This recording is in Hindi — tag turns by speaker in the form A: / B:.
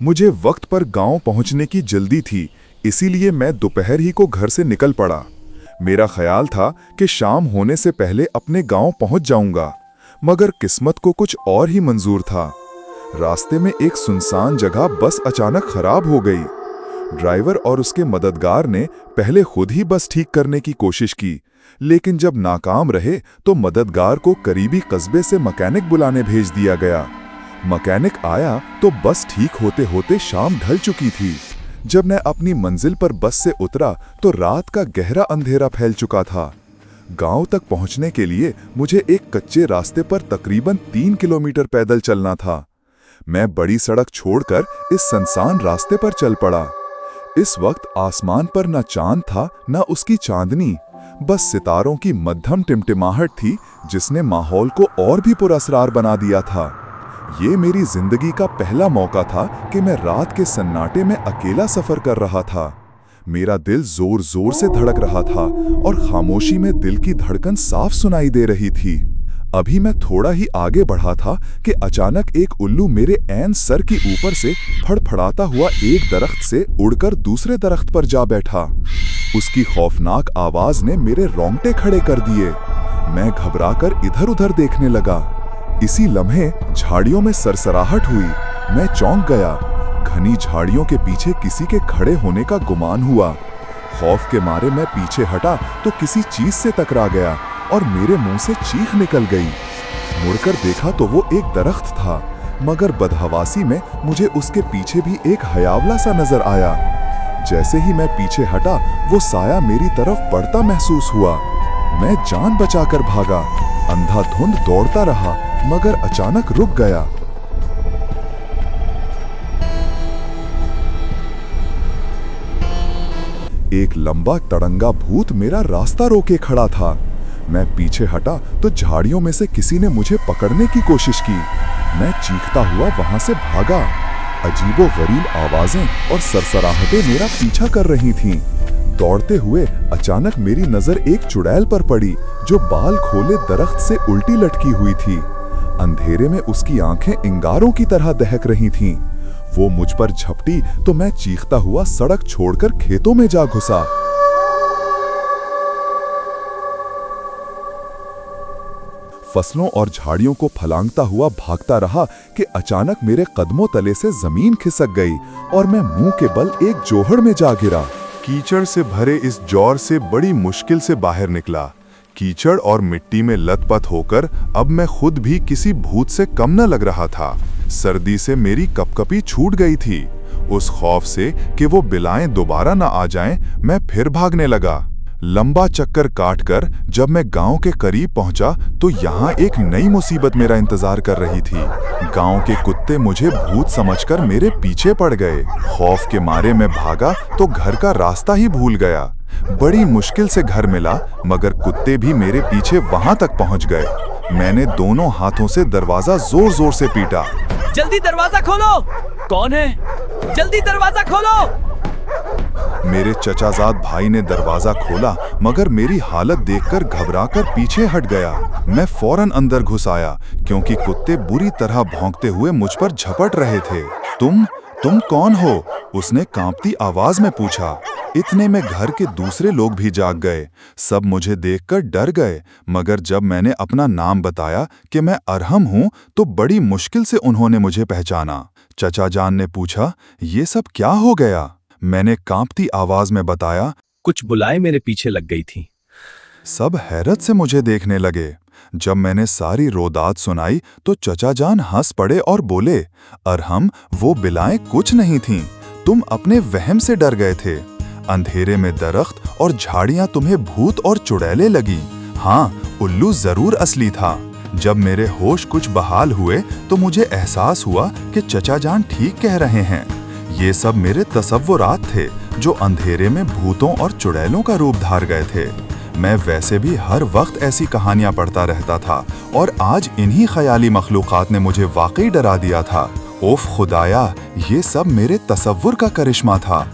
A: मुझे वक्त पर गांव पहुंचने की जल्दी थी, इसीलिए मैं दोपहर ही को घर से निकल पड़ा। मेरा ख्याल था कि शाम होने से पहले अपने गांव पहुंच जाऊंगा, मगर किस्मत को कुछ और ही मंजूर था। रास्ते में एक सुनसान जगह बस अचानक खराब हो गई। ड्राइवर और उसके मददगार ने पहले खुद ही बस ठीक करने की कोशिश की, लेकिन जब नाकाम रहे तो मददगार को करीबी कस्बे से मैकेनिक बुलाने भेज दिया गया। मैकेनिक आया तो बस ठीक होते होते शाम ढल चुकी थी। जब मैं अपनी मंजिल पर बस से उतरा तो रात का गहरा अंधेरा फैल चुका था। गांव तक पहुंचने के लिए मुझे एक कच्चे रास्ते पर तकरीबन 3 किलोमीटर पैदल चलना था। मैं बड़ी सड़क छोड़कर इस सुनसान रास्ते पर चल पड़ा। इस वक्त आसमान पर न चांद था न उसकी चांदनी, बस सितारों की मध्यम टिमटिमाहट थी जिसने माहौल को और भी पुरअसरार बना दिया था। ये मेरी जिंदगी का पहला मौका था कि मैं रात के सन्नाटे में अकेला सफर कर रहा था। मेरा दिल जोर जोर से धड़क रहा था और खामोशी में दिल की धड़कन साफ सुनाई दे रही थी। अभी मैं थोड़ा ही आगे बढ़ा था कि अचानक एक उल्लू मेरे ऐन सर के ऊपर से फड़फड़ाता हुआ एक दरख्त से उड़कर दूसरे दरख्त पर जा बैठा। उसकी खौफनाक आवाज ने मेरे रोंगटे खड़े कर दिए। मैं घबराकर इधर उधर देखने लगा। इसी लम्हे झाड़ियों में सरसराहट हुई। मैं चौंक गया। घनी झाड़ियों के पीछे किसी के खड़े होने का गुमान हुआ। खौफ के मारे मैं पीछे हटा तो किसी चीज से टकरा गया और मेरे मुंह से चीख निकल गई। मुड़कर देखा तो वो एक दरख्त था, मगर बदहवासी में मुझे उसके पीछे भी एक हयावला सा नजर आया। जैसे ही मैं पीछे हटा वो साया मेरी तरफ बढ़ता महसूस हुआ। मैं जान बचाकर भागा। अंधाधुंध दौड़ता रहा, मगर अचानक रुक गया। एक लंबा तड़ंगा भूत मेरा रास्ता रोके खड़ा था। मैं पीछे हटा तो झाड़ियों में से किसी ने मुझे पकड़ने की कोशिश की। मैं चीखता हुआ वहां से भागा। अजीबोगरीब आवाजें और सरसराहटें मेरा पीछा कर रही थीं। दौड़ते हुए अचानक मेरी नजर एक चुड़ैल पर पड़ी जो बाल खोले दरख्त से उल्टी लटकी हुई थी। अंधेरे में उसकी आंखें इंगारों की तरह दहक रही थीं। वो मुझ पर झपटी तो मैं चीखता हुआ सड़क छोड़कर खेतों में जा घुसा। फसलों और झाड़ियों को फलांगता हुआ भागता रहा कि अचानक मेरे कदमों तले से जमीन खिसक गई और मैं मुंह के बल एक जोहड़ में जा गिरा। कीचड़ से भरे इस जौर से बड़ी मुश्किल से बाहर निकला। कीचड़ और मिट्टी में लथपथ होकर अब मैं खुद भी किसी भूत से कम न लग रहा था। सर्दी से मेरी कपकपी छूट गई थी। उस खौफ से कि वो बिलाएं दोबारा न आ जाएं, मैं फिर भागने लगा। लंबा चक्कर काटकर जब मैं गांव के करीब पहुंचा तो यहाँ एक नई मुसीबत मेरा इंतजार कर रही थी। गांव के कुत्ते मुझे भूत समझकर मेरे पीछे पड़ गए। खौफ के मारे मैं भागा तो घर का रास्ता ही भूल गया। बड़ी मुश्किल से घर मिला, मगर कुत्ते भी मेरे पीछे वहां तक पहुंच गए। मैंने दोनों हाथों से दरवाजा जोर जोर से पीटा।
B: जल्दी दरवाजा खोलो! कौन है? जल्दी दरवाजा खोलो!
A: मेरे चचाजाद भाई ने दरवाजा खोला, मगर मेरी हालत देखकर घबराकर पीछे हट गया। मैं फौरन अंदर घुस आया क्योंकि कुत्ते बुरी तरह भौंकते हुए मुझ पर झपट रहे थे। तुम कौन हो? उसने कांपती आवाज में पूछा। इतने में घर के दूसरे लोग भी जाग गए। सब मुझे देखकर डर गए, मगर जब मैंने अपना नाम बताया कि मैं अरहम हूं तो बड़ी मुश्किल से उन्होंने मुझे पहचाना। चचा जान ने पूछा, ये सब क्या हो गया? मैंने कांपती आवाज में बताया,
B: कुछ बुलाएं मेरे पीछे लग गई थी।
A: सब हैरत से मुझे देखने लगे। जब मैंने सारी रोदात सुनाई तो चचा जान हंस पड़े और बोले, अरहम, वो बिलाएं कुछ नहीं थीं, तुम अपने वहम से डर गए थे। अंधेरे में दरख्त और झाड़ियां तुम्हें भूत और चुड़ैलें लगी। हाँ, उल्लू जरूर असली था। जब मेरे होश कुछ बहाल हुए तो मुझे एहसास हुआ कि चचा जान ठीक कह रहे हैं। ये सब मेरे तसव्वुरात थे जो अंधेरे में भूतों और चुड़ैलों का रूप धार गए थे। मैं वैसे भी हर वक्त ऐसी कहानियां पढ़ता रहता था और आज इन्हीं ख्याली मखलूक़ात ने मुझे वाकई डरा दिया था। ओफ खुदाया, ये सब मेरे तसव्वुर का करिश्मा था।